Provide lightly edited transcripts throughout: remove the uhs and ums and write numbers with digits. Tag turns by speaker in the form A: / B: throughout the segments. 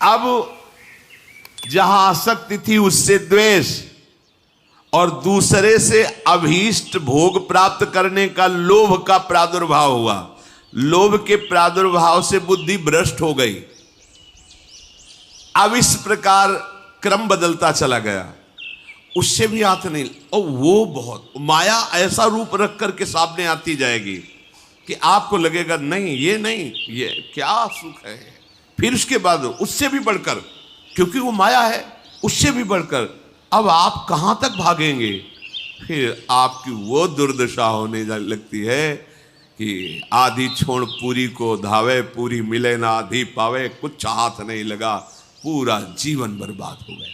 A: अब जहां आसक्ति थी उससे द्वेष, और दूसरे से अभीष्ट भोग प्राप्त करने का लोभ का प्रादुर्भाव हुआ। लोभ के प्रादुर्भाव से बुद्धि भ्रष्ट हो गई। अब इस प्रकार क्रम बदलता चला गया। उससे भी हाथ नहीं, और वो बहुत माया ऐसा रूप रख करके सामने आती जाएगी कि आपको लगेगा नहीं ये नहीं, ये क्या सुख है। फिर उसके बाद उससे भी बढ़कर, क्योंकि वो माया है, उससे भी बढ़कर अब आप कहां तक भागेंगे। फिर आपकी वो दुर्दशा होने लगती है कि आधी छोड़ पूरी को धावे, पूरी मिले ना आधी पावे, कुछ हाथ नहीं लगा, पूरा जीवन बर्बाद हो गया।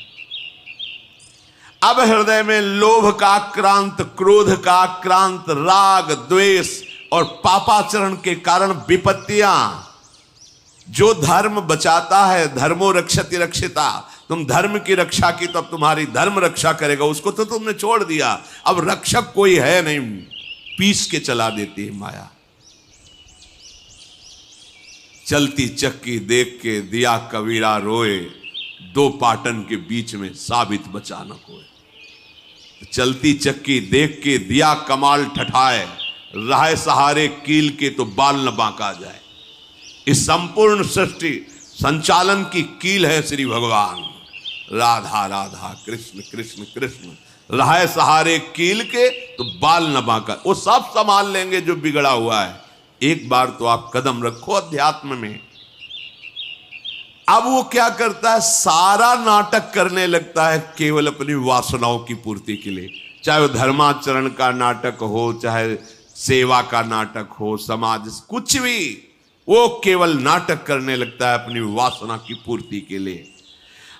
A: अब हृदय में लोभ का आक्रांत, क्रोध का आक्रांत, राग द्वेष और पापाचरण के कारण विपत्तियां, जो धर्म बचाता है, धर्मो रक्षति रक्षिता, तुम धर्म की रक्षा की तो अब तुम्हारी धर्म रक्षा करेगा, उसको तो तुमने छोड़ दिया। अब रक्षक कोई है नहीं, पीस के चला देती है माया। चलती चक्की देख के दिया कबीरा रोए, दो पाटन के बीच में साबित बचा न कोई। चलती चक्की देख के दिया कमाल ठठाए, राह सहारे कील के तो बाल न बांका जाए। इस संपूर्ण सृष्टि संचालन की कील है श्री भगवान। राधा राधा कृष्ण कृष्ण कृष्ण, राह सहारे कील के तो बाल न बांका। वो सब संभाल लेंगे जो बिगड़ा हुआ है। एक बार तो आप कदम रखो अध्यात्म में। अब वो क्या करता है, सारा नाटक करने लगता है केवल अपनी वासनाओं की पूर्ति के लिए। चाहे वो धर्माचरण का नाटक हो, चाहे सेवा का नाटक हो, समाज कुछ भी, वो केवल नाटक करने लगता है अपनी वासना की पूर्ति के लिए।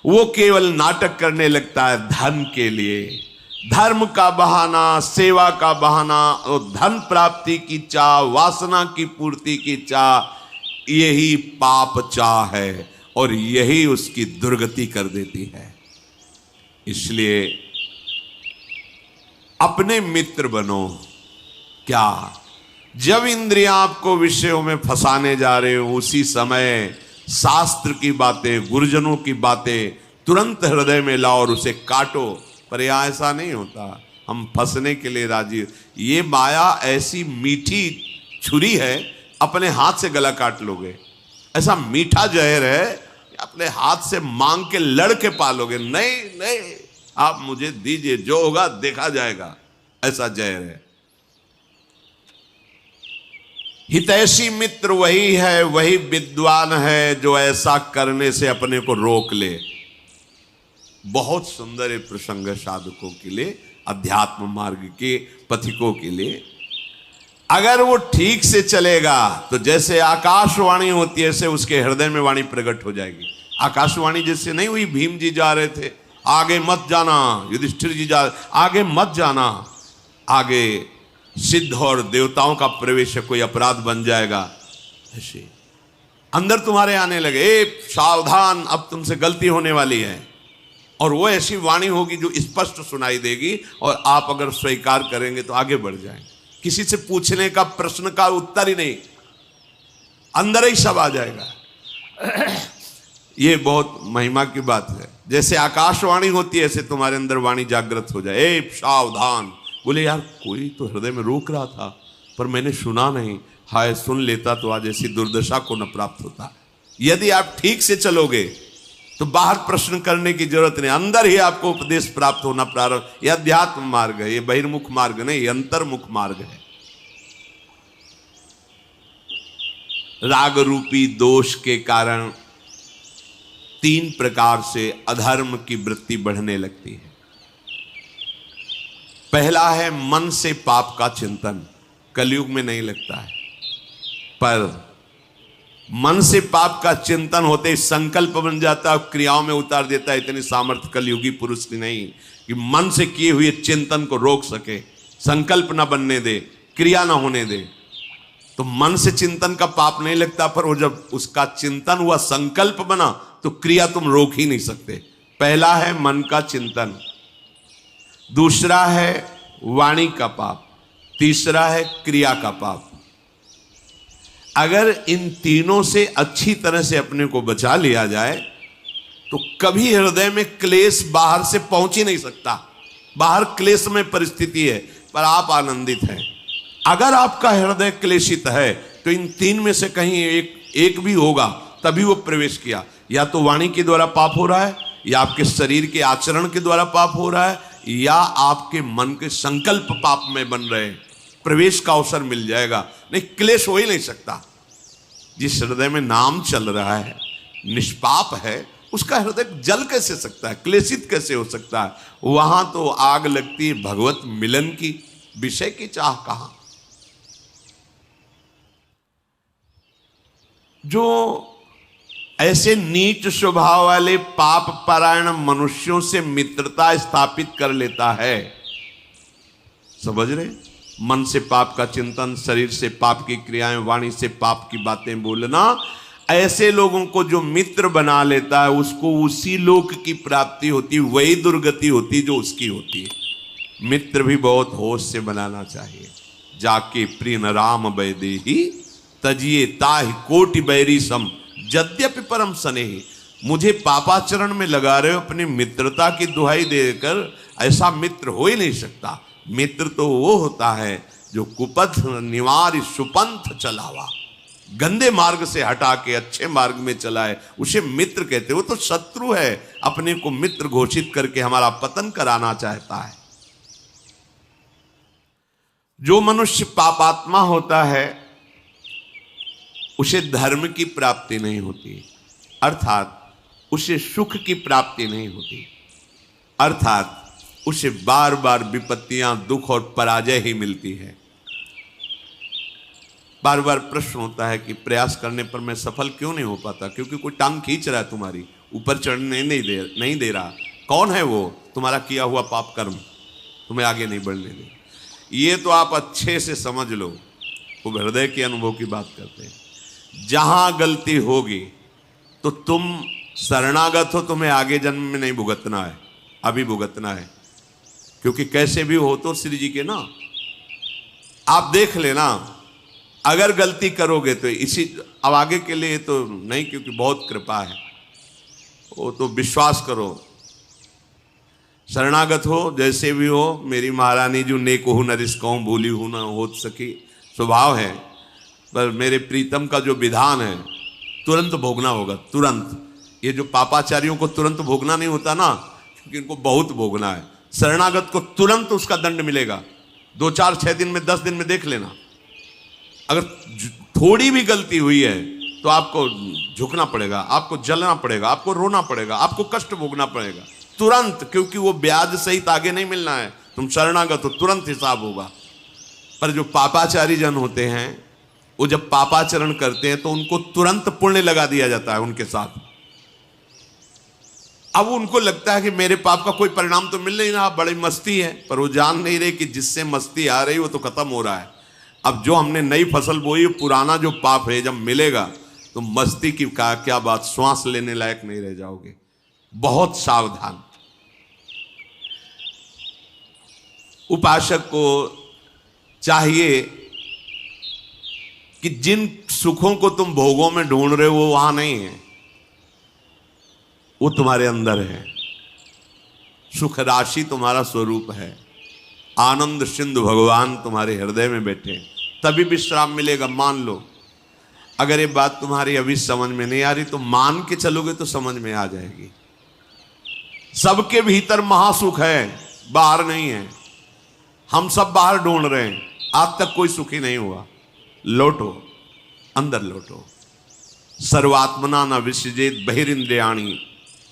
A: वो केवल नाटक करने लगता है धन के लिए, धर्म का बहाना, सेवा का बहाना, और धन प्राप्ति की चाह, वासना की पूर्ति की चाह, यही पाप चाह है और यही उसकी दुर्गति कर देती है। इसलिए अपने मित्र बनो। क्या, जब इंद्रियां आपको विषयों में फंसाने जा रहे हो, उसी समय शास्त्र की बातें, गुरुजनों की बातें तुरंत हृदय में लाओ और उसे काटो। पर यह ऐसा नहीं होता, हम फंसने के लिए राजी। ये माया ऐसी मीठी छुरी है, अपने हाथ से गला काट लोगे। ऐसा मीठा जहर है, अपने हाथ से मांग के लड़ के पालोगे। नहीं नहीं, आप मुझे दीजिए, जो होगा देखा जाएगा, ऐसा जहर है। हितैषी मित्र वही है, वही विद्वान है जो ऐसा करने से अपने को रोक ले। बहुत सुंदर है प्रसंग साधकों के लिए, अध्यात्म मार्ग के पथिकों के लिए। अगर वो ठीक से चलेगा तो जैसे आकाशवाणी होती है, ऐसे उसके हृदय में वाणी प्रकट हो जाएगी। आकाशवाणी जैसे नहीं हुई, भीम जी जा रहे थे, आगे मत जाना, युधिष्ठिर जी जा, आगे मत जाना, आगे सिद्ध और देवताओं का प्रवेश है, कोई अपराध बन जाएगा। ऐसे अंदर तुम्हारे आने लगे, ए सावधान, अब तुमसे गलती होने वाली है। और वो ऐसी वाणी होगी जो स्पष्ट सुनाई देगी, और आप अगर स्वीकार करेंगे तो आगे बढ़ जाएंगे। किसी से पूछने का, प्रश्न का उत्तर ही नहीं, अंदर ही सब आ जाएगा। ये बहुत महिमा की बात है। जैसे आकाशवाणी होती है, ऐसे तुम्हारे अंदर वाणी जागृत हो जाए, ए सावधान। बोले यार, कोई तो हृदय में रोक रहा था पर मैंने सुना नहीं, हाय सुन लेता तो आज ऐसी दुर्दशा को न प्राप्त होता। यदि आप ठीक से चलोगे तो बाहर प्रश्न करने की जरूरत नहीं, अंदर ही आपको उपदेश प्राप्त होना प्रारंभ। यह अध्यात्म मार्ग है, ये बहिर्मुख मार्ग नहीं, ये अंतर्मुख मार्ग है। राग रूपी दोष के कारण 3 प्रकार से अधर्म की वृत्ति बढ़ने लगती है। पहला है मन से पाप का चिंतन, कलयुग में नहीं लगता है, पर मन से पाप का चिंतन होते ही संकल्प बन जाता है, क्रियाओं में उतार देता है। इतनी सामर्थ्य कलयुगी पुरुष की नहीं कि मन से किए हुए चिंतन को रोक सके, संकल्प ना बनने दे, क्रिया ना होने दे। तो मन से चिंतन का पाप नहीं लगता, पर वो जब उसका चिंतन हुआ, संकल्प बना, तो क्रिया तुम रोक ही नहीं सकते। पहला है मन का चिंतन, दूसरा है वाणी का पाप, तीसरा है क्रिया का पाप। अगर इन तीनों से अच्छी तरह से अपने को बचा लिया जाए तो कभी हृदय में क्लेश बाहर से पहुंच ही नहीं सकता। बाहर क्लेश में परिस्थिति है, पर आप आनंदित हैं। अगर आपका हृदय क्लेशित है तो इन तीन में से कहीं एक भी होगा, तभी वो प्रवेश किया। या तो वाणी के द्वारा पाप हो रहा है, या आपके शरीर के आचरण के द्वारा पाप हो रहा है, या आपके मन के संकल्प पाप में बन रहे हैं। प्रवेश का अवसर मिल जाएगा, नहीं क्लेश हो ही नहीं सकता। जिस हृदय में नाम चल रहा है, निष्पाप है, उसका हृदय जल कैसे सकता है, क्लेशित कैसे हो सकता है? वहां तो आग लगती है भगवत मिलन की, विषय की चाह कहां। जो ऐसे नीच स्वभाव वाले पाप परायण मनुष्यों से मित्रता स्थापित कर लेता है, समझ रहे, मन से पाप का चिंतन, शरीर से पाप की क्रियाएं, वाणी से पाप की बातें बोलना, ऐसे लोगों को जो मित्र बना लेता है उसको उसी लोक की प्राप्ति होती, वही दुर्गति होती जो उसकी होती है। मित्र भी बहुत होश से बनाना चाहिए। जाके प्रिय न राम बैदेही तजिए ताहि कोटि बैरी सम यद्यपि परम स्नेही। मुझे पापाचरण में लगा रहे हो अपनी मित्रता की दुहाई देकर, ऐसा मित्र हो ही नहीं सकता। मित्र तो वो होता है जो कुपथ निवार सुपंथ चलावा, गंदे मार्ग से हटा के अच्छे मार्ग में चलाए, उसे मित्र कहते हैं। वो तो शत्रु है, अपने को मित्र घोषित करके हमारा पतन कराना चाहता है। जो मनुष्य पापात्मा होता है उसे धर्म की प्राप्ति नहीं होती, अर्थात उसे सुख की प्राप्ति नहीं होती, अर्थात उसे बार बार विपत्तियां, दुख और पराजय ही मिलती है। बार बार प्रश्न होता है कि प्रयास करने पर मैं सफल क्यों नहीं हो पाता? क्योंकि कोई टांग खींच रहा है तुम्हारी, ऊपर चढ़ने नहीं दे रहा। कौन है वो? तुम्हारा किया हुआ पाप कर्म तुम्हें आगे नहीं बढ़ने दे। ये तो आप अच्छे से समझ लो, वो हृदय के अनुभव की बात करते हैं। जहां गलती होगी तो तुम शरणागत हो, तुम्हें आगे जन्म में नहीं भुगतना है, अभी भुगतना है। क्योंकि कैसे भी हो तो श्री जी के ना, आप देख लेना, अगर गलती करोगे तो इसी, अब आगे के लिए तो नहीं, क्योंकि बहुत कृपा है, वो तो विश्वास करो। शरणागत हो, जैसे भी हो, मेरी महारानी जो नेक हो न रिस्कहूँ भूली हूँ न हो सकी, स्वभाव है। पर मेरे प्रीतम का जो विधान है तुरंत भोगना होगा, तुरंत। ये जो पापाचारियों को तुरंत भोगना नहीं होता ना, क्योंकि इनको बहुत भोगना है। शरणागत को तुरंत उसका दंड मिलेगा, 2, 4, 6 दिन में, 10 दिन में देख लेना। अगर थोड़ी भी गलती हुई है तो आपको झुकना पड़ेगा, आपको जलना पड़ेगा, आपको रोना पड़ेगा, आपको कष्ट भोगना पड़ेगा तुरंत, क्योंकि वो ब्याज सहित आगे नहीं मिलना है। तुम शरणागत तो तुरंत हिसाब होगा। पर जो पापाचारी जन होते हैं, वो जब पापाचरण करते हैं तो उनको तुरंत पुण्य लगा दिया जाता है उनके साथ। अब उनको लगता है कि मेरे पाप का कोई परिणाम तो मिल नहीं रहा, बड़ी मस्ती है, पर वो जान नहीं रहे कि जिससे मस्ती आ रही वो तो खत्म हो रहा है। अब जो हमने नई फसल बोई, पुराना जो पाप है जब मिलेगा तो मस्ती की क्या बात, श्वास लेने लायक नहीं रह जाओगे। बहुत सावधान। उपासक को चाहिए कि जिन सुखों को तुम भोगों में ढूंढ रहे हो वो वहां नहीं है, वो तुम्हारे अंदर है। सुख राशि तुम्हारा स्वरूप है, आनंद सिंधु भगवान तुम्हारे हृदय में बैठे, तभी विश्राम मिलेगा। मान लो, अगर ये बात तुम्हारी अभी समझ में नहीं आ रही तो मान के चलोगे तो समझ में आ जाएगी। सबके भीतर महासुख है, बाहर नहीं है। हम सब बाहर ढूंढ रहे हैं, आज तक कोई सुखी नहीं हुआ। लौटो, अंदर लौटो। सर्वात्मना न विसृजेत बहिरिंद्रियाणि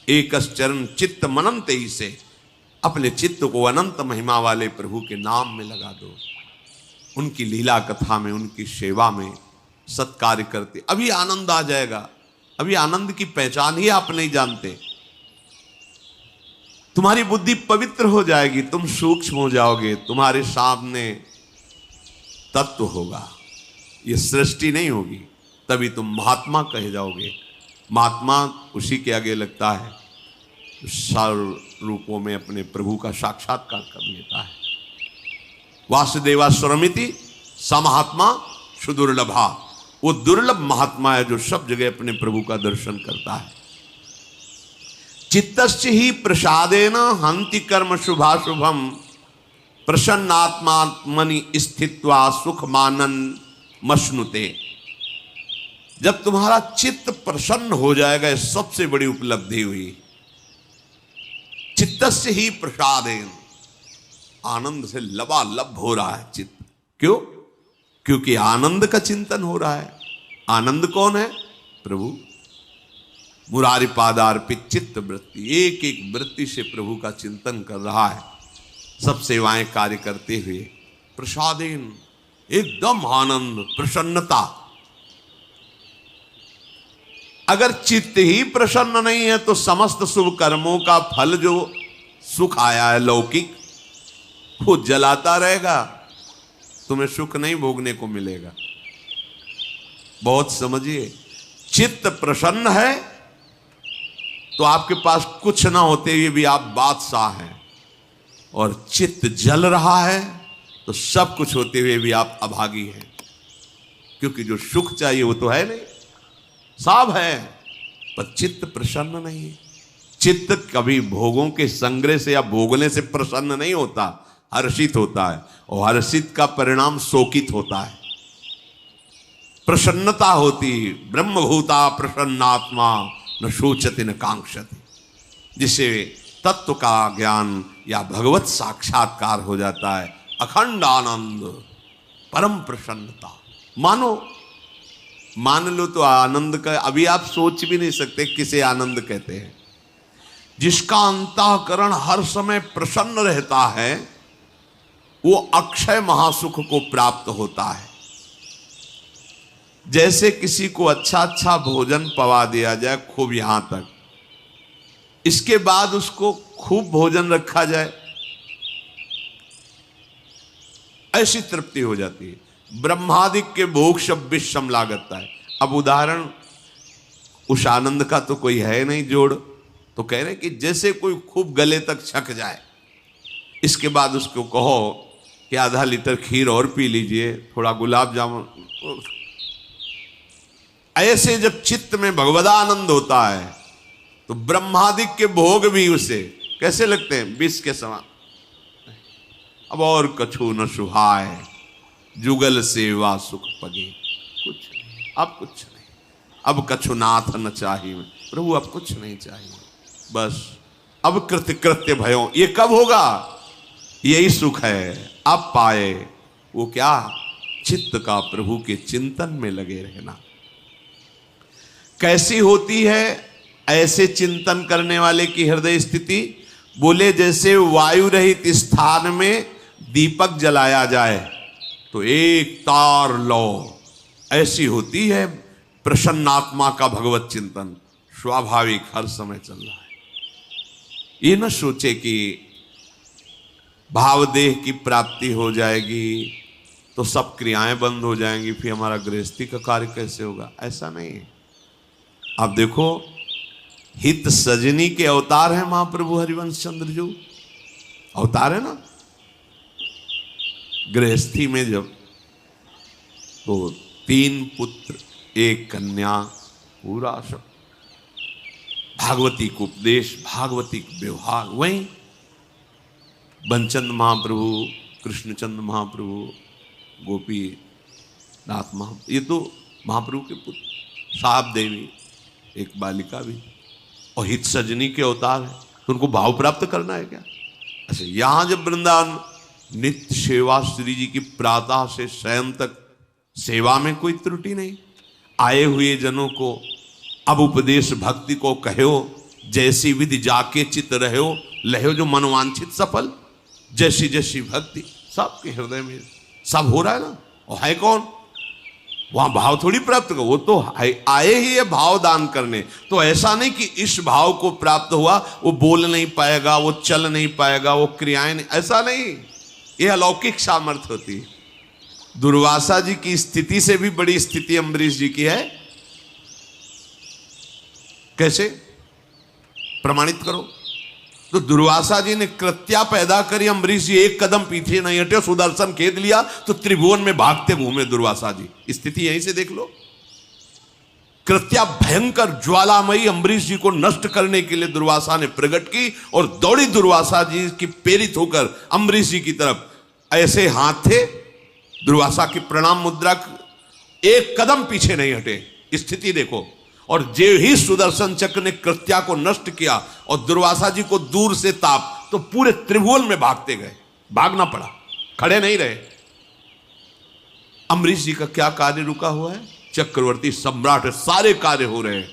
A: एकश्चरण चित्त मनंत ही से। अपने चित्त को अनंत महिमा वाले प्रभु के नाम में लगा दो, उनकी लीला कथा में, उनकी सेवा में सत्कार्य करते, अभी आनंद आ जाएगा। अभी आनंद की पहचान ही आप नहीं जानते। तुम्हारी बुद्धि पवित्र हो जाएगी, तुम सूक्ष्म हो जाओगे, तुम्हारे सामने तत्व होगा, ये सृष्टि नहीं होगी। तभी तुम महात्मा कहे जाओगे। महात्मा उसी के आगे लगता है सर्व रूपों में अपने प्रभु का साक्षात्कार कर लेता है। वासुदेवा स्वरमिति समहात्मा सुदुर्लभा। वो दुर्लभ महात्मा है जो सब जगह अपने प्रभु का दर्शन करता है। चित्तस्य ही प्रसादेन हंति कर्म शुभाशुभम प्रसन्नात्मात्मनि स्थित्वा सुखमानन मश्नुते। जब तुम्हारा चित्त प्रसन्न हो जाएगा, यह सबसे बड़ी उपलब्धि हुई। चित्तस्य ही प्रसादेन, आनंद से लबालब हो रहा है चित्त। क्यों? क्योंकि आनंद का चिंतन हो रहा है। आनंद कौन है? प्रभु। मुरारी पादार्पित चित्त वृत्ति, एक एक वृत्ति से प्रभु का चिंतन कर रहा है, सब सेवाएं कार्य करते हुए। प्रसादेन, एकदम आनंद, प्रसन्नता। अगर चित्त ही प्रसन्न नहीं है तो समस्त शुभ कर्मों का फल जो सुख आया है लौकिक, वो जलाता रहेगा, तुम्हें सुख नहीं भोगने को मिलेगा। बहुत समझिए, चित्त प्रसन्न है तो आपके पास कुछ ना होते हुए भी आप बादशाह हैं, और चित्त जल रहा है तो सब कुछ होते हुए भी आप अभागी हैं, क्योंकि जो सुख चाहिए वो तो है नहीं, सब है, पर चित्त प्रसन्न नहीं है। चित्त कभी भोगों के संग्रह से या भोगने से प्रसन्न नहीं होता, हर्षित होता है, और हर्षित का परिणाम शोकित होता है। प्रसन्नता होती, ब्रह्मभूता प्रसन्नात्मा न शोचति न कांक्षति, जिसे तत्व का ज्ञान या भगवत साक्षात्कार हो जाता है। अखंड आनंद, परम प्रसन्नता। मान लो तो आनंद का अभी आप सोच भी नहीं सकते किसे आनंद कहते हैं। जिसका अंतःकरण हर समय प्रसन्न रहता है वो अक्षय महासुख को प्राप्त होता है। जैसे किसी को अच्छा अच्छा भोजन पवा दिया जाए खूब यहां तक, इसके बाद उसको खूब भोजन रखा जाए, ऐसी तृप्ति हो जाती है। ब्रह्मादिक के भोग सब विषम लागता है। अब उदाहरण उस आनंद का तो कोई है नहीं जोड़, तो कह रहे कि जैसे कोई खूब गले तक छक जाए, इसके बाद उसको कहो कि आधा लीटर खीर और पी लीजिए, थोड़ा गुलाब जामुन। ऐसे जब चित्त में भगवदानंद होता है तो ब्रह्मादिक के भोग भी उसे कैसे लगते हैं? विष के समान। अब और कछु न सुहाय, जुगल सेवा सुख पगे। कुछ नहीं, अब कुछ नहीं, अब कछु नाथ न चाहिए प्रभु, अब कुछ नहीं चाहिए, बस अब कृत्य कृत्य भयो। ये कब होगा? यही सुख है अब पाए। वो क्या? चित्त का प्रभु के चिंतन में लगे रहना। कैसी होती है ऐसे चिंतन करने वाले की हृदय स्थिति? बोले जैसे वायु रहित स्थान में दीपक जलाया जाए तो एक तार लो, ऐसी होती है प्रसन्नात्मा का भगवत चिंतन। स्वाभाविक हर समय चल रहा है। ये न सोचे कि भावदेह की प्राप्ति हो जाएगी तो सब क्रियाएं बंद हो जाएंगी, फिर हमारा गृहस्थी का कार्य कैसे होगा? ऐसा नहीं है। आप देखो, हित सजनी के अवतार है महाप्रभु हरिवंश चंद्र जो अवतार है ना। गृहस्थी में जब तो 3 पुत्र 1 कन्या, पूरा सब भागवती को उपदेश, भागवती को व्यवहार। वहीं बनचंद महाप्रभु, कृष्णचंद महाप्रभु, गोपी नाथ महाप्रभु, ये तो महाप्रभु के पुत्र। साहब देवी एक बालिका भी, और हित सजनी के अवतार है, तो उनको भाव प्राप्त करना है क्या? अच्छा, यहां जब वृंदावन नित्य सेवा श्री जी की प्रातः से शयन तक सेवा में कोई त्रुटि नहीं। आए हुए जनों को अब उपदेश भक्ति को कहो, जैसी विधि जाके चित रहो, लहो जो मनवांछित सफल। जैसी जैसी भक्ति सबके हृदय में सब हो रहा है ना। और है कौन? वहां भाव थोड़ी प्राप्त करो, वो तो आए ही है भाव दान करने। तो ऐसा नहीं कि इस भाव को प्राप्त हुआ वो बोल नहीं पाएगा, वो चल नहीं पाएगा, वो क्रियाएं नहीं, ऐसा नहीं। ये अलौकिक सामर्थ्य होती है। दुर्वासा जी की स्थिति से भी बड़ी स्थिति अम्बरीश जी की है। कैसे प्रमाणित करो? तो दुर्वासा जी ने कृत्या पैदा करी, अम्बरीश जी एक कदम पीछे नहीं हटे, सुदर्शन खेद लिया तो त्रिभुवन में भागते घूमे दुर्वासा जी। स्थिति यहीं से देख लो। कृत्या भयंकर ज्वालामयी अम्बरीश जी को नष्ट करने के लिए दुर्वासा ने प्रकट की और दौड़ी दुर्वासा जी की प्रेरित होकर अम्बरीश जी की तरफ। ऐसे हाथ थे दुर्वासा की प्रणाम मुद्रा, एक कदम पीछे नहीं हटे। स्थिति देखो। और जे ही सुदर्शन चक्र ने कृत्या को नष्ट किया और दुर्वासा जी को दूर से ताप, तो पूरे त्रिभुवन में भागते गए, भागना पड़ा, खड़े नहीं रहे। अम्बरीश जी का क्या कार्य रुका हुआ है? चक्रवर्ती सम्राट सारे कार्य हो रहे हैं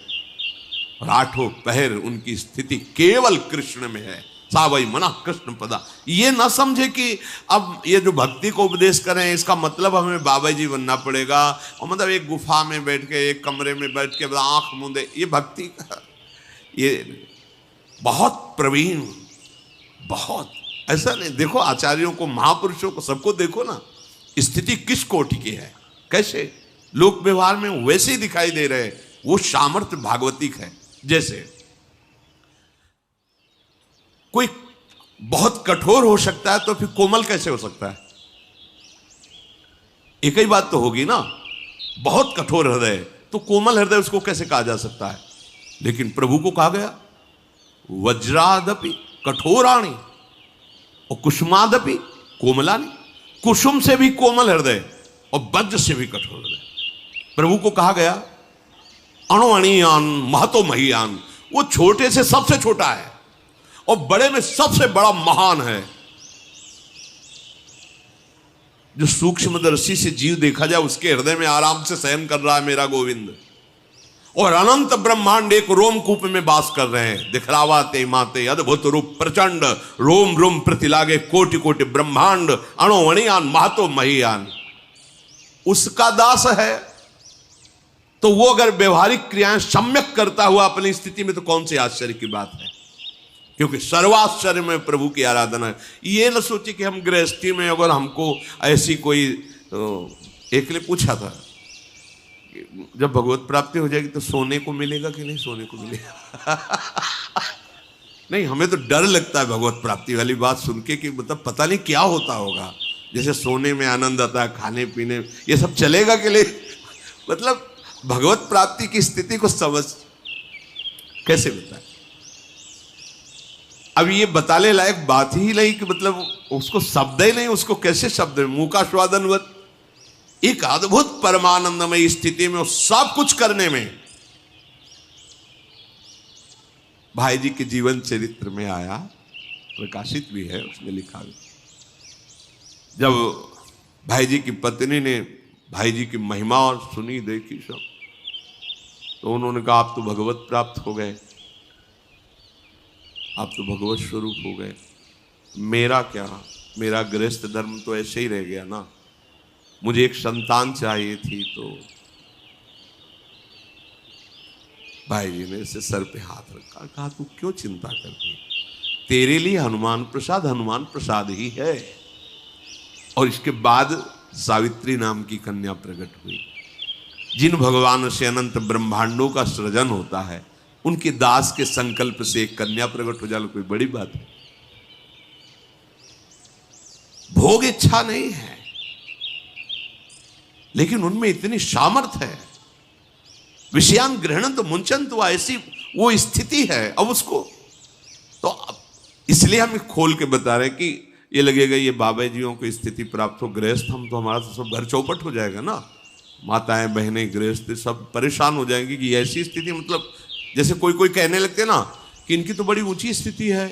A: और आठों पहर उनकी स्थिति केवल कृष्ण में है। सावई मना कृष्ण पदा। ये ना समझे कि अब ये जो भक्ति को उपदेश करें इसका मतलब हमें बाबा जी बनना पड़ेगा, और मतलब एक गुफा में बैठ के, एक कमरे में बैठ के आंख मूंदे, ये भक्ति का ये बहुत प्रवीण, बहुत ऐसा नहीं। देखो आचार्यों को, महापुरुषों को, सबको देखो ना, स्थिति किस कोटि की है, कैसे लोक व्यवहार में वैसे ही दिखाई दे रहे। वो सामर्थ्य भागवतिक है। जैसे कोई बहुत कठोर हो सकता है तो फिर कोमल कैसे हो सकता है? एक ही बात तो होगी ना, बहुत कठोर हृदय तो कोमल हृदय उसको कैसे कहा जा सकता है? लेकिन प्रभु को कहा गया वज्रादपि कठोराणी और कुसुमादपि कोमलानी। कुसुम से भी कोमल हृदय और वज्र से भी कठोर हृदय। प्रभु को कहा गया अणुअणियान महतो महियान। वो छोटे से सबसे छोटा है और बड़े में सबसे बड़ा महान है। जो सूक्ष्मदर्शी से जीव देखा जाए उसके हृदय में आराम से शयन कर रहा है मेरा गोविंद, और अनंत ब्रह्मांड एक रोमकूप में वास कर रहे हैं। दिखलावा ते माते अद्भुत रूप प्रचंड, रोम रोम प्रतिलागे कोटि कोटि ब्रह्मांड, अणुअणियान महतो महियान। उसका दास है तो वो अगर व्यवहारिक क्रियाएं सम्यक करता हुआ अपनी स्थिति में, तो कौन से आश्चर्य की बात है? क्योंकि सर्वाश्चर्य में प्रभु की आराधना है। ये न सोचे कि हम गृहस्थी में अगर हमको ऐसी कोई, एक ने पूछा था जब भगवत प्राप्ति हो जाएगी तो सोने को मिलेगा कि नहीं? सोने को मिलेगा नहीं, हमें तो डर लगता है भगवत प्राप्ति वाली बात सुन के कि मतलब पता नहीं क्या होता होगा। जैसे सोने में आनंद आता है, खाने पीने, ये सब चलेगा कि नहीं? मतलब भगवत प्राप्ति की स्थिति को समझ कैसे बताए? अब ये बताने लायक बात ही नहीं कि मतलब उसको शब्द ही नहीं, उसको कैसे शब्द, मुंह का स्वादनवत एक अद्भुत परमानंदमय स्थिति में, सब कुछ करने में। भाई जी के जीवन चरित्र में आया, प्रकाशित भी है, उसमें लिखा भी। जब भाई जी की पत्नी ने भाई जी की महिमा और सुनी, देखी सब, तो उन्होंने कहा आप तो भगवत प्राप्त हो गए, आप तो भगवत स्वरूप हो गए, मेरा क्या, मेरा गृहस्थ धर्म तो ऐसे ही रह गया ना, मुझे एक संतान चाहिए थी। तो भाई जी ने इसे सर पे हाथ रखा, कहा तू क्यों चिंता करती, तेरे लिए हनुमान प्रसाद ही है। और इसके बाद सावित्री नाम की कन्या प्रकट हुई। जिन भगवान से अनंत ब्रह्मांडों का सृजन होता है, उनके दास के संकल्प से एक कन्या प्रकट हो जाना कोई बड़ी बात है? भोग इच्छा नहीं है, लेकिन उनमें इतनी सामर्थ्य है। विषयान ग्रहण तो मुंचन, तो ऐसी वो स्थिति है। अब उसको तो इसलिए हम खोल के बता रहे हैं कि ये लगेगा ये बाबा जियों को स्थिति प्राप्त हो, गृहस्थ हम तो हमारा तो सब घर चौपट हो जाएगा ना, माताएं बहनें गृहस्थ सब परेशान हो जाएंगी कि ऐसी स्थिति। मतलब जैसे कोई कोई कहने लगते ना कि इनकी तो बड़ी ऊंची स्थिति है,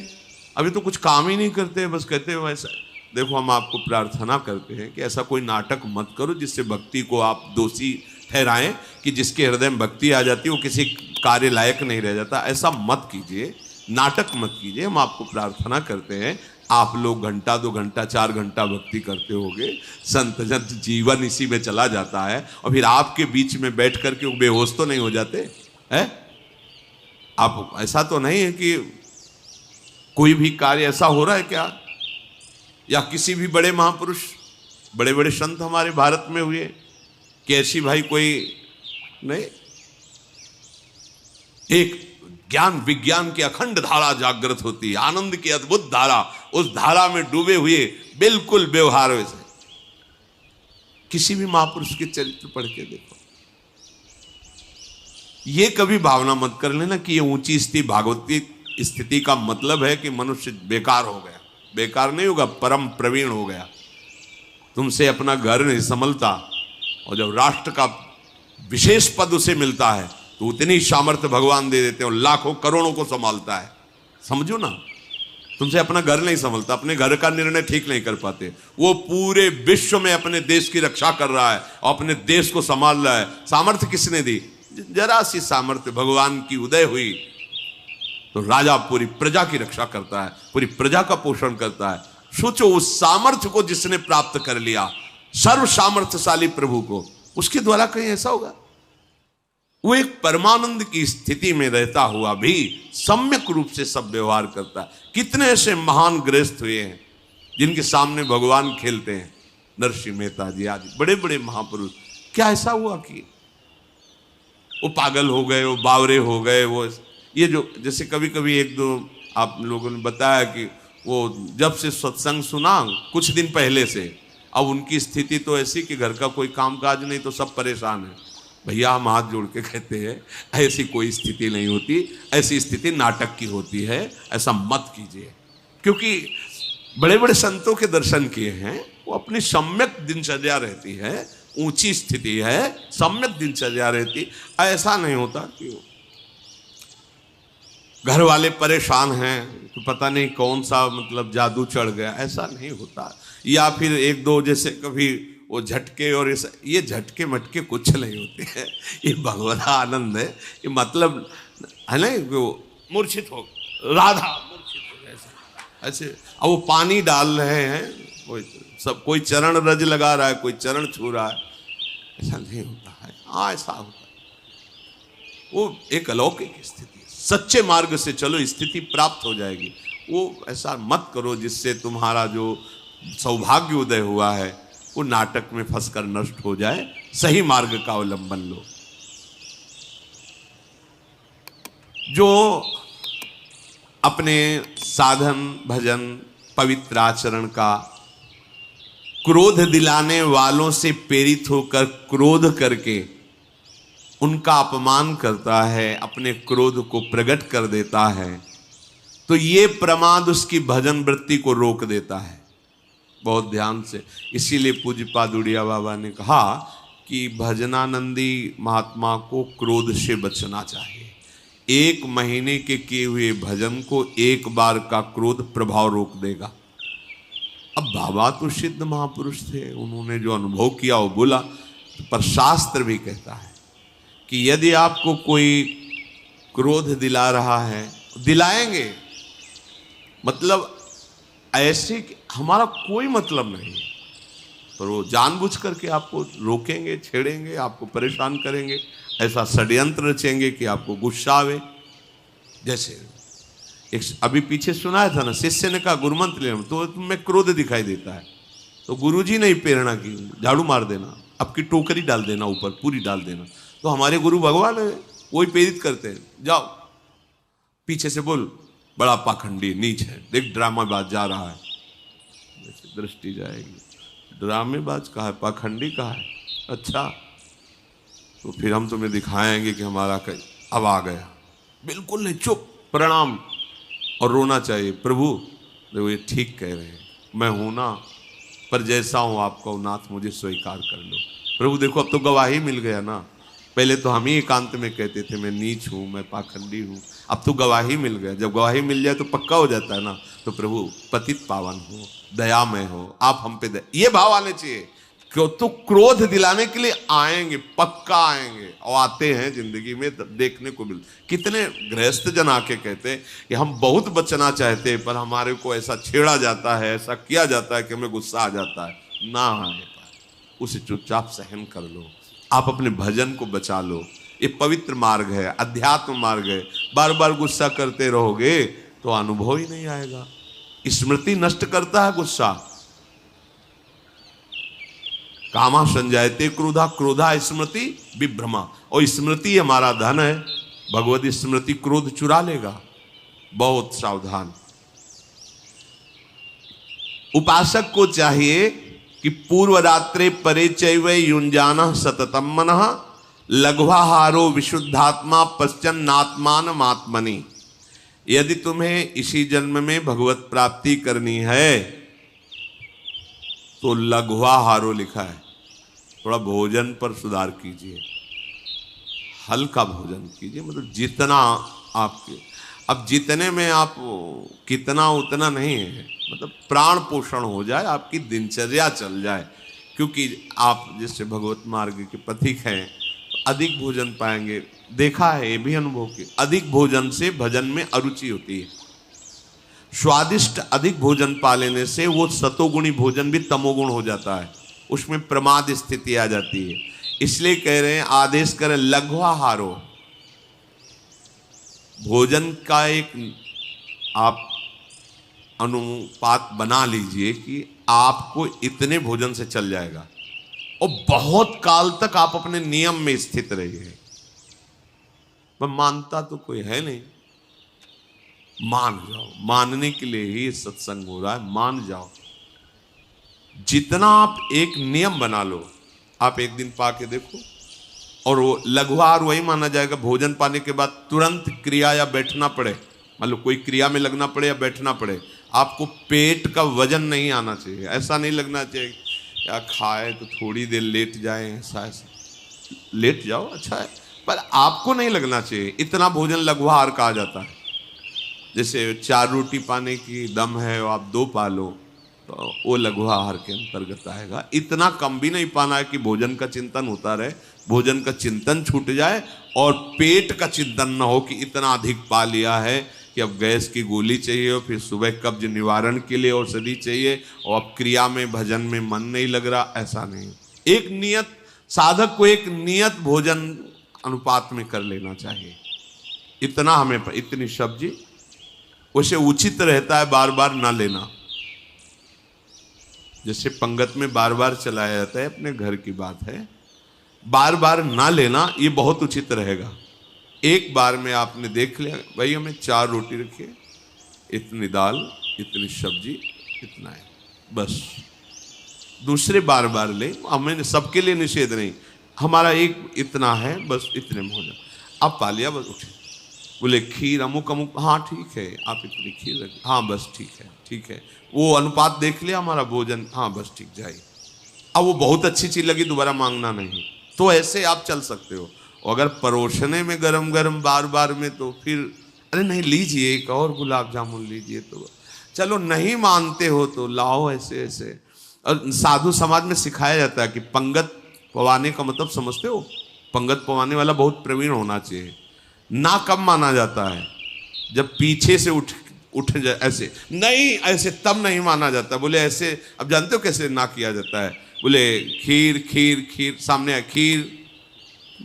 A: अभी तो कुछ काम ही नहीं करते, बस कहते हैं वैसा। देखो हम आपको प्रार्थना करते हैं कि ऐसा कोई नाटक मत करो जिससे भक्ति को आप दोषी ठहराएं, कि जिसके हृदय में भक्ति आ जाती है वो किसी कार्य लायक नहीं रह जाता। ऐसा मत कीजिए, नाटक मत कीजिए। हम आपको प्रार्थना करते हैं, आप लोग घंटा 2 घंटा 4 घंटा भक्ति करते होगे, संत जन जीवन इसी में चला जाता है, और फिर आपके बीच में बैठ करके वो बेहोश तो नहीं हो जाते हैं? आप ऐसा तो नहीं है कि कोई भी कार्य ऐसा हो रहा है क्या, या किसी भी बड़े महापुरुष, बड़े बड़े संत हमारे भारत में हुए कि ऐसी भाई कोई नहीं? एक ज्ञान विज्ञान की अखंड धारा जागृत होती है, आनंद की अद्भुत धारा, उस धारा में डूबे हुए बिल्कुल व्यवहार वैसे। किसी भी महापुरुष के चरित्र पढ़ के देखो, ये कभी भावना मत कर लेना कि ये ऊंची स्थिति भागवती स्थिति का मतलब है कि मनुष्य बेकार हो गया। बेकार नहीं होगा, परम प्रवीण हो गया। तुमसे अपना घर नहीं संभलता, और जब राष्ट्र का विशेष पद उसे मिलता है तो उतनी सामर्थ्य भगवान दे देते हैं, लाखों करोड़ों को संभालता है। समझो ना, तुमसे अपना घर नहीं संभलता, अपने घर का निर्णय ठीक नहीं कर पाते, वो पूरे विश्व में अपने देश की रक्षा कर रहा है और अपने देश को संभाल रहा है। सामर्थ्य किसने दी? जरा सी सामर्थ्य भगवान की उदय हुई तो राजा पूरी प्रजा की रक्षा करता है, पूरी प्रजा का पोषण करता है। सोचो, उस सामर्थ्य को जिसने प्राप्त कर लिया, सर्व सामर्थ्यशाली प्रभु को, उसके द्वारा कहीं ऐसा होगा? वो एक परमानंद की स्थिति में रहता हुआ भी सम्यक रूप से सब व्यवहार करता है। कितने ऐसे महान गृहस्थ हुए हैं जिनके सामने भगवान खेलते हैं, नरसिंह मेहता जी आदि बड़े बड़े महापुरुष। क्या ऐसा हुआ कि वो पागल हो गए, वो बावरे हो गए? वो ये जो जैसे कभी कभी एक दो आप लोगों ने बताया कि वो जब से सत्संग सुना कुछ दिन पहले से, अब उनकी स्थिति तो ऐसी कि घर का कोई काम काज नहीं तो सब परेशान है। भैया हम हाथ जोड़ के कहते हैं ऐसी कोई स्थिति नहीं होती, ऐसी स्थिति नाटक की होती है, ऐसा मत कीजिए। क्योंकि बड़े बड़े संतों के दर्शन किए हैं, वो अपनी सम्यक दिनचर्या रहती है, ऊंची स्थिति है, सम्यक दिनचर्या रहती। ऐसा नहीं होता कि घर वाले परेशान हैं तो पता नहीं कौन सा मतलब जादू चढ़ गया, ऐसा नहीं होता। या फिर एक दो जैसे कभी वो झटके, और ये झटके मटके कुछ नहीं होते हैं, ये भगवत आनंद है। ये मतलब है ना, मूर्छित हो राधा मूर्छित हो गए ऐसे, अब वो पानी डाल रहे हैं, कोई चरण रज लगा रहा है, कोई चरण छू रहा है, ऐसा नहीं होता है। हाँ ऐसा होता है, वो एक अलौकिक स्थिति। सच्चे मार्ग से चलो, स्थिति प्राप्त हो जाएगी। वो ऐसा मत करो जिससे तुम्हारा जो सौभाग्य उदय हुआ है वो नाटक में फंसकर नष्ट हो जाए। सही मार्ग का अवलंबन लो। जो अपने साधन भजन पवित्र आचरण का क्रोध दिलाने वालों से प्रेरित होकर क्रोध करके उनका अपमान करता है, अपने क्रोध को प्रकट कर देता है, तो ये प्रमाद उसकी भजन वृत्ति को रोक देता है। बहुत ध्यान से, इसीलिए पूज्यपाद उड़िया बाबा ने कहा कि भजनानंदी महात्मा को क्रोध से बचना चाहिए। 1 महीने के किए हुए भजन को एक बार का क्रोध प्रभाव रोक देगा। अब बाबा तो सिद्ध महापुरुष थे, उन्होंने जो अनुभव किया वो बोला, पर शास्त्र भी कहता है कि यदि आपको कोई क्रोध दिला रहा है, दिलाएंगे, मतलब ऐसे हमारा कोई मतलब नहीं, पर वो जानबूझ करके आपको रोकेंगे, छेड़ेंगे, आपको परेशान करेंगे, ऐसा षड्यंत्र रचेंगे कि आपको गुस्सा आवे। जैसे एक अभी पीछे सुनाया था ना, शिष्य ने कहा गुरुमंत्र ले, तो तुम्हें क्रोध दिखाई देता है तो गुरुजी ने प्रेरणा की, झाड़ू मार देना, आपकी टोकरी डाल देना, ऊपर पूरी डाल देना। तो हमारे गुरु भगवान है, वही प्रेरित करते हैं, जाओ पीछे से बोल, बड़ा पाखंडी नीच है, देख ड्रामाबाज जा रहा है, दृष्टि जाएगी। ड्रामेबाज कहा है, पाखंडी कहा है, अच्छा तो फिर हम तुम्हें दिखाएंगे कि हमारा अब आ गया। बिल्कुल नहीं, चुप, प्रणाम, और रोना चाहिए, प्रभु देखो ये ठीक कह रहे हैं, मैं हूं ना, पर जैसा हूं आपका नाथ मुझे स्वीकार कर लो। प्रभु देखो अब तो गवाही मिल गया ना, पहले तो हम ही एकांत में कहते थे मैं नीच हूं, मैं पाखंडी हूं, अब तो गवाही मिल गया। जब गवाही मिल जाए तो पक्का हो जाता है ना, तो प्रभु पतित पावन हो, दयामय हो, आप हम पे ये भाव आने चाहिए। क्यों? तो क्रोध दिलाने के लिए आएंगे, पक्का आएंगे, और आते हैं जिंदगी में, देखने को मिल। कितने गृहस्थ जन आके कहते हैं कि हम बहुत बचना चाहते हैं, पर हमारे को ऐसा छेड़ा जाता है, ऐसा किया जाता है कि हमें गुस्सा आ जाता है। ना आए, उसे चुपचाप सहन कर लो, आप अपने भजन को बचा लो। ये पवित्र मार्ग है, अध्यात्म मार्ग है। बार बार गुस्सा करते रहोगे तो अनुभव ही नहीं आएगा। स्मृति नष्ट करता है गुस्सा। कामा संजायते क्रोधा, क्रोधा स्मृति विभ्रमा, और स्मृति हमारा धन है। भगवत स्मृति क्रोध चुरा लेगा, बहुत सावधान। उपासक को चाहिए कि पूर्व रात्रे परे चैव युंजाना सततम मनः लघ्वाहारो विशुद्धात्मा पश्चन्नात्मान आत्मनि। यदि तुम्हें इसी जन्म में भगवत प्राप्ति करनी है तो लघ्वाहारो लिखा है, थोड़ा भोजन पर सुधार कीजिए, हल्का भोजन कीजिए, मतलब जितना आपके, अब जितने में आप कितना उतना नहीं है, मतलब प्राण पोषण हो जाए, आपकी दिनचर्या चल जाए, क्योंकि आप जैसे भगवत मार्ग के पथिक हैं तो अधिक भोजन पाएंगे। देखा है, ये भी अनुभव किया, अधिक भोजन से भजन में अरुचि होती है। स्वादिष्ट अधिक भोजन पा लेने से वो सतोगुणी भोजन भी तमोगुण हो जाता है, उसमें प्रमाद स्थिति आ जाती है। इसलिए कह रहे हैं, आदेश करें लघ्वाहारो, भोजन का एक आप अनुपात बना लीजिए कि आपको इतने भोजन से चल जाएगा और बहुत काल तक आप अपने नियम में स्थित रहिए। मैं मानता तो कोई है नहीं, मान जाओ, मानने के लिए ही सत्संग हो रहा है, मान जाओ। जितना आप एक नियम बना लो, आप एक दिन पा के देखो, और वो लघुआहार वही माना जाएगा भोजन पाने के बाद तुरंत क्रिया या बैठना पड़े, मतलब कोई क्रिया में लगना पड़े या बैठना पड़े, आपको पेट का वजन नहीं आना चाहिए। ऐसा नहीं लगना चाहिए या खाए तो थोड़ी देर लेट जाए, ऐसा लेट जाओ अच्छा है, पर आपको नहीं लगना चाहिए। इतना भोजन लघुआहार कहा जाता है। जैसे 4 रोटी पाने की दम है और आप 2 पा लो तो वो लघुआहार के अंतर्गत आएगा। इतना कम भी नहीं पाना है कि भोजन का चिंतन होता रहे, भोजन का चिंतन छूट जाए और पेट का चिंतन न हो कि इतना अधिक पा लिया है कि अब गैस की गोली चाहिए और फिर सुबह कब्ज निवारण के लिए औषधि चाहिए और अब क्रिया में भजन में मन नहीं लग रहा, ऐसा नहीं। एक नियत, साधक को एक नियत भोजन अनुपात में कर लेना चाहिए। इतना हमें, इतनी सब्जी, उसे उचित रहता है बार बार ना लेना। जैसे पंगत में बार बार चलाया जाता है, अपने घर की बात है, बार बार ना लेना ये बहुत उचित रहेगा। एक बार में आपने देख लिया, भाई हमें 4 रोटी रखिए, इतनी दाल, इतनी सब्जी, इतना है, बस। दूसरे बार बार ले, हमें सबके लिए निषेध नहीं, हमारा एक इतना है, बस इतने में हो जाए। अब पा लिया, बस उठे, बोले खीर अमुक अमुक, हाँ ठीक है, आप इतनी खीर रखिए, हाँ बस ठीक है, ठीक है। वो अनुपात देख लिया हमारा भोजन, हाँ बस ठीक जाए। अब वो बहुत अच्छी चीज लगी, दोबारा मांगना नहीं, तो ऐसे आप चल सकते हो। अगर परोसने में गरम गरम बार बार में, तो फिर अरे नहीं लीजिए, एक और गुलाब जामुन लीजिए, तो चलो नहीं मानते हो तो लाओ, ऐसे ऐसे। और साधु समाज में सिखाया जाता है कि पंगत पवाने का मतलब समझते हो, पंगत पवाने वाला बहुत प्रवीण होना चाहिए। ना कब माना जाता है, जब पीछे से उठ जाए, ऐसे नहीं, ऐसे तब नहीं माना जाता। बोले ऐसे, अब जानते हो कैसे ना किया जाता है, बोले खीर खीर खीर, सामने है खीर,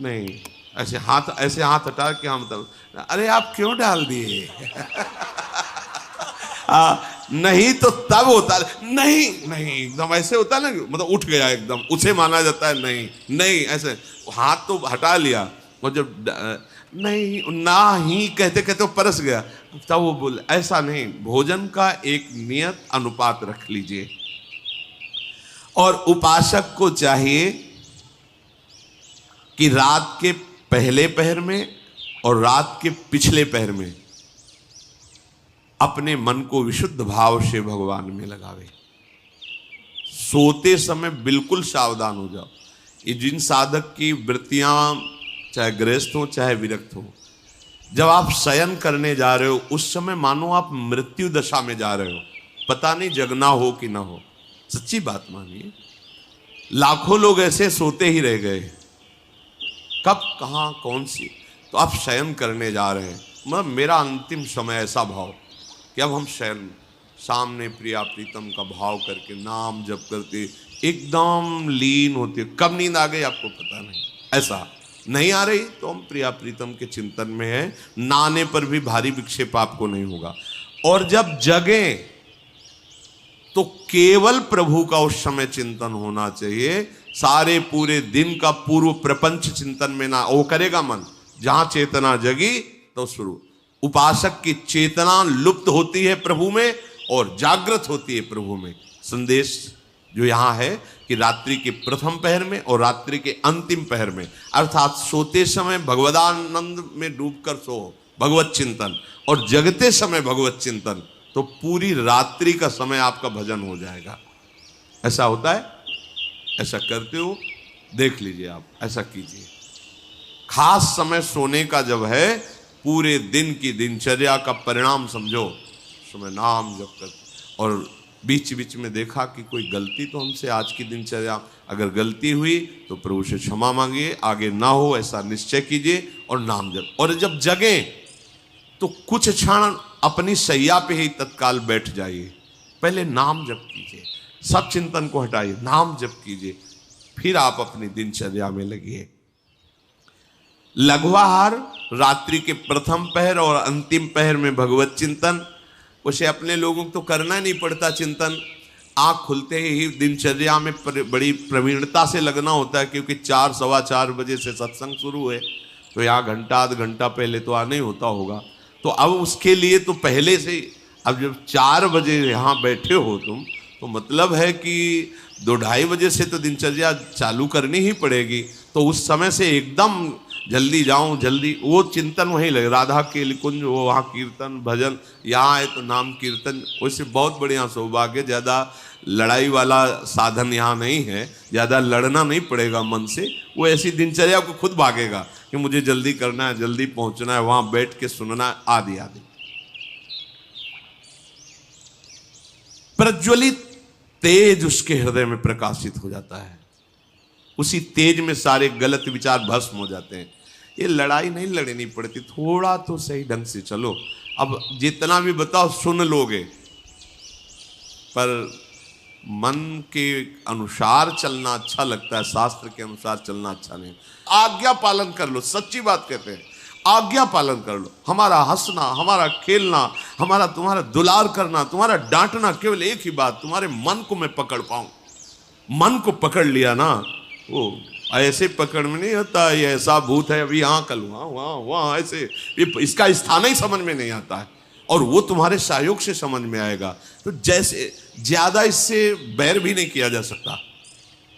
A: नहीं ऐसे हाथ हटा के, हाँ मतलब अरे आप क्यों डाल दिए नहीं तो तब होता, नहीं नहीं एकदम ऐसे होता ना, मतलब उठ गया एकदम, उसे माना जाता है। नहीं नहीं, ऐसे हाथ तो हटा लिया, और जब नहीं ना ही कहते कहते वो परस गया, तब वो बोले ऐसा नहीं। भोजन का एक नियत अनुपात रख लीजिए। और उपासक को चाहिए कि रात के पहले पहर में और रात के पिछले पहर में अपने मन को विशुद्ध भाव से भगवान में लगावे। सोते समय बिल्कुल सावधान हो जाओ। ये जिन साधक की वृत्तियां चाहे गृहस्थ हो चाहे विरक्त हो, जब आप शयन करने जा रहे हो उस समय मानो आप मृत्यु दशा में जा रहे हो, पता नहीं जगना हो कि ना हो। सच्ची बात मानिए, लाखों लोग ऐसे सोते ही रह गए, कब कहाँ कौन सी, तो आप शयन करने जा रहे हैं। मतलब मेरा अंतिम समय ऐसा भाव कि अब हम शयन, सामने प्रिया प्रीतम का भाव करके नाम जप करते एकदम लीन होते। कब नींद आ गई आपको पता नहीं, ऐसा नहीं आ रही तो हम प्रिया प्रीतम के चिंतन में है, नाने पर भी भारी विक्षेप आपको नहीं होगा। और जब जगे तो केवल प्रभु का उस समय चिंतन होना चाहिए। सारे पूरे दिन का पूर्व प्रपंच चिंतन में ना, वो करेगा मन। जहां चेतना जगी तो शुरू। उपासक की चेतना लुप्त होती है प्रभु में और जागृत होती है प्रभु में। संदेश जो यहाँ है कि रात्रि के प्रथम पहर में और रात्रि के अंतिम पहर में, अर्थात सोते समय भगवदानंद में डूबकर सो, भगवत चिंतन, और जगते समय भगवत चिंतन, तो पूरी रात्रि का समय आपका भजन हो जाएगा। ऐसा होता है? ऐसा करते हो? देख लीजिए, आप ऐसा कीजिए। खास समय सोने का जब है, पूरे दिन की दिनचर्या का परिणाम समझो, समय नाम जप कर, और बीच बीच में देखा कि कोई गलती तो हमसे आज की दिनचर्या, अगर गलती हुई तो प्रभु से क्षमा मांगिए, आगे ना हो ऐसा निश्चय कीजिए और नाम जप। और जब जगे तो कुछ क्षण अपनी शैया पे ही तत्काल बैठ जाइए, पहले नाम जप कीजिए, सब चिंतन को हटाइए, नाम जप कीजिए, फिर आप अपनी दिनचर्या में लगिए। लघुआहार रात्रि के प्रथम पहर और अंतिम पहर में भगवत चिंतन, उसे अपने लोगों को तो करना नहीं पड़ता चिंतन, आँख खुलते ही दिनचर्या में बड़ी प्रवीणता से लगना होता है, क्योंकि 4 सवा 4 बजे से सत्संग शुरू है, तो यहाँ घंटा आध घंटा पहले तो आना ही होता होगा। तो अब उसके लिए तो पहले से, अब जब 4 बजे यहाँ बैठे हो तुम, तो मतलब है कि 2-2:30 बजे से तो दिनचर्या चालू करनी ही पड़ेगी। तो उस समय से एकदम जल्दी जाऊं, जल्दी वो चिंतन वहीं लगे, राधा के कुंज, वो वहाँ कीर्तन भजन, यहाँ है तो नाम कीर्तन, वैसे बहुत बढ़िया सौभाग्य, ज़्यादा लड़ाई वाला साधन यहाँ नहीं है, ज़्यादा लड़ना नहीं पड़ेगा मन से, वो ऐसी दिनचर्या को खुद भागेगा कि मुझे जल्दी करना है, जल्दी पहुँचना है, वहाँ बैठ के सुनना है, आदि आदि। प्रज्वलित तेज उसके हृदय में प्रकाशित हो जाता है, उसी तेज में सारे गलत विचार भस्म हो जाते हैं। ये लड़ाई नहीं लड़नी पड़ती, थोड़ा तो सही ढंग से चलो। अब जितना भी बताओ सुन लोगे, पर मन के अनुसार चलना अच्छा लगता है, शास्त्र के अनुसार चलना अच्छा नहीं। आज्ञा पालन कर लो, सच्ची बात कहते हैं, आज्ञा पालन कर लो। हमारा हंसना, हमारा खेलना, हमारा तुम्हारा दुलार करना, तुम्हारा डांटना, केवल एक ही बात, तुम्हारे मन को मैं पकड़ पाऊं। मन को पकड़ लिया ना, वो ऐसे पकड़ में नहीं होता, ये ऐसा भूत है, अभी यहाँ कल वहाँ वहाँ वहाँ, ऐसे इसका स्थान ही समझ में नहीं आता है, और वो तुम्हारे सहयोग से समझ में आएगा। तो जैसे ज्यादा इससे बैर भी नहीं किया जा सकता,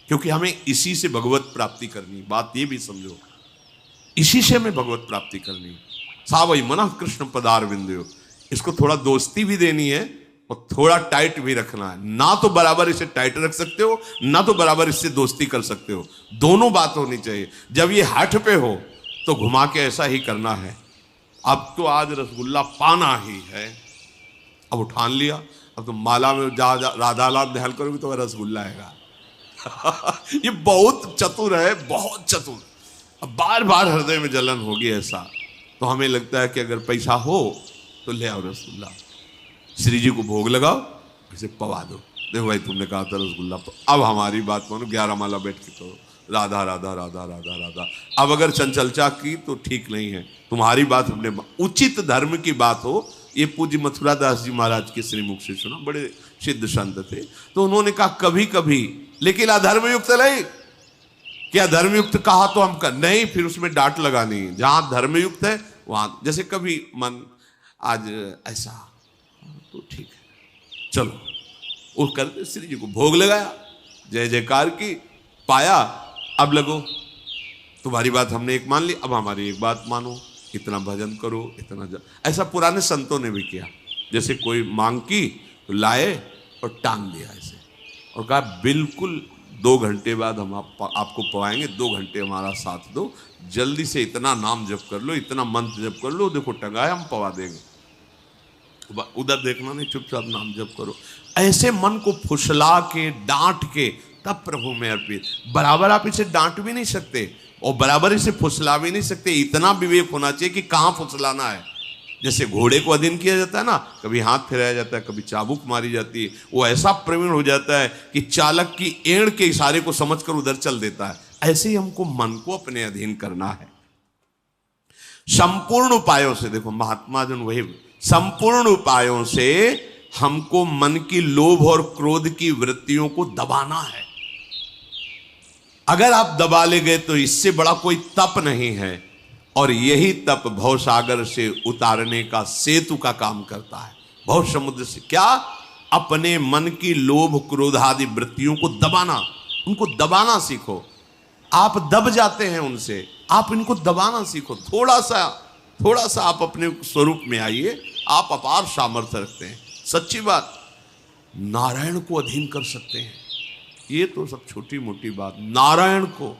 A: क्योंकि हमें इसी से भगवत प्राप्ति करनी, बात ये भी समझो, इसी से हमें भगवत प्राप्ति करनी। सावई मना कृष्ण पदारविंदो, इसको थोड़ा दोस्ती भी देनी है और थोड़ा टाइट भी रखना है। ना तो बराबर इसे टाइट रख सकते हो, ना तो बराबर इससे दोस्ती कर सकते हो, दोनों बात होनी चाहिए। जब ये हठ पे हो तो घुमा के ऐसा ही करना है, अब तो आज रसगुल्ला पाना ही है, अब उठान लिया, अब तो माला में राधा लाभ ध्यान करोगे तो रसगुल्ला आएगा। ये बहुत चतुर है, बहुत चतुर। अब बार बार हृदय में जलन होगी ऐसा, तो हमें लगता है कि अगर पैसा हो तो ले आओ रसगुल्ला, श्री जी को भोग लगाओ, इसे पवा दो, देखो भाई तुमने कहा था रसगुल्ला। अब हमारी बात मानो, 11 माला बैठ के तो राधा राधा राधा राधा राधा। अब अगर चंचलचा की तो ठीक नहीं है, तुम्हारी बात हमने, उचित धर्म की बात हो। ये पूज्य मथुरा दास जी महाराज के श्रीमुख से सुना, बड़े सिद्ध संत थे, तो उन्होंने कहा कभी कभी, लेकिन अधर्मयुक्त नहीं, क्या धर्मयुक्त कहा तो हम कर नहीं, फिर उसमें डांट लगानी, जहां धर्मयुक्त है वहां, जैसे कभी मन आज ऐसा तो ठीक है चलो, वो करते श्री जी को भोग लगाया, जय जयकार की, पाया, अब लगो तुम्हारी बात हमने एक मान ली, अब हमारी एक बात मानो, इतना भजन करो, इतना ऐसा पुराने संतों ने भी किया। जैसे कोई मांग की तो लाए और टांग दिया ऐसे, और कहा बिल्कुल 2 घंटे बाद हम आपको पवाएंगे, 2 घंटे हमारा साथ दो, जल्दी से इतना नाम जप कर लो, इतना मंत्र जप कर लो, देखो टंगाए हम पवा देंगे, उधर देखना नहीं, चुपचाप नाम जप करो। ऐसे मन को फुसला के डांट के तब प्रभु में अर्पित। बराबर आप इसे डांट भी नहीं सकते और बराबर इसे फुसला भी नहीं सकते, इतना विवेक होना चाहिए कि कहाँ फुसलाना है। जैसे घोड़े को अधीन किया जाता है ना, कभी हाथ फिराया जाता है, कभी चाबुक मारी जाती है, वो ऐसा प्रवीण हो जाता है कि चालक की एड़ के इशारे को समझकर उधर चल देता है। ऐसे ही हमको मन को अपने अधीन करना है संपूर्ण उपायों से। देखो महात्मा जन वही, संपूर्ण उपायों से हमको मन की लोभ और क्रोध की वृत्तियों को दबाना है। अगर आप दबा ले गए तो इससे बड़ा कोई तप नहीं है, और यही तप भवसागर से उतारने का सेतु का काम करता है। भव समुद्र से क्या अपने मन की लोभ क्रोध आदि वृत्तियों को दबाना, उनको दबाना सीखो। आप दब जाते हैं उनसे, आप इनको दबाना सीखो। थोड़ा सा आप अपने स्वरूप में आइए, आप अपार सामर्थ्य रखते हैं। सच्ची बात, नारायण को अधीन कर सकते हैं। ये तो सब छोटी मोटी बात। नारायण को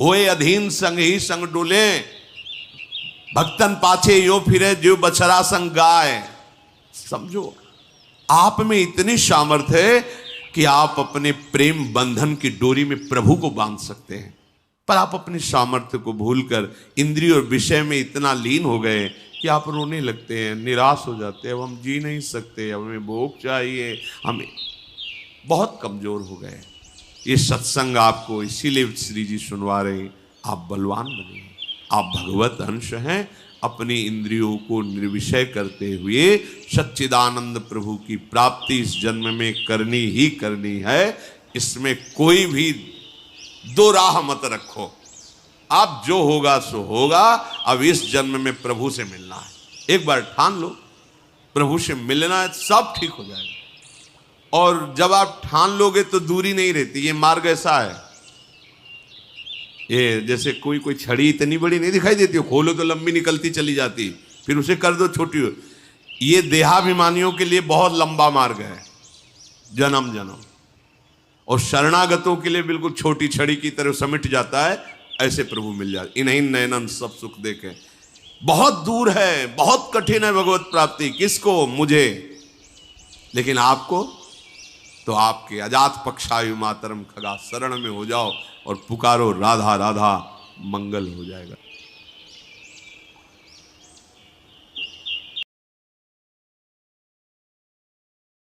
A: होए अधीन संग ही संग डोले, भक्तन पाछे यो फिरे जो बछड़ा संग गाय। समझो, आप में इतनी सामर्थ्य है कि आप अपने प्रेम बंधन की डोरी में प्रभु को बांध सकते हैं। पर आप अपनी सामर्थ्य को भूलकर इंद्रिय और विषय में इतना लीन हो गए कि आप रोने लगते हैं, निराश हो जाते हैं। अब हम जी नहीं सकते, अब हमें भोग चाहिए, हमें बहुत कमजोर हो गए। ये सत्संग आपको इसीलिए श्री जी सुनवा रहे, आप बलवान बने, आप भगवत अंश हैं। अपनी इंद्रियों को निर्विषय करते हुए सच्चिदानंद प्रभु की प्राप्ति इस जन्म में करनी ही करनी है। इसमें कोई भी दो राह मत रखो। आप जो होगा सो होगा। अब इस जन्म में प्रभु से मिलना है। एक बार ठान लो, प्रभु से मिलना है, सब ठीक हो जाएगा। और जब आप ठान लोगे तो दूरी नहीं रहती। ये मार्ग ऐसा है, ये जैसे कोई छड़ी इतनी बड़ी नहीं दिखाई देती हो, खोलो तो लंबी निकलती चली जाती, फिर उसे कर दो छोटी हो। ये देहाभिमानियों के लिए बहुत लंबा मार्ग है, जन्म जन्म। और शरणागतों के लिए बिल्कुल छोटी छड़ी की तरह समिट जाता है। ऐसे प्रभु मिल जाए। इन्हीं नयनन सब सुख देखे। बहुत दूर है, बहुत कठिन है भगवत प्राप्ति। किसको? मुझे। लेकिन आपको तो आपके अजात पक्षायु मातरम खगा शरण में हो जाओ और पुकारो राधा राधा, मंगल हो जाएगा।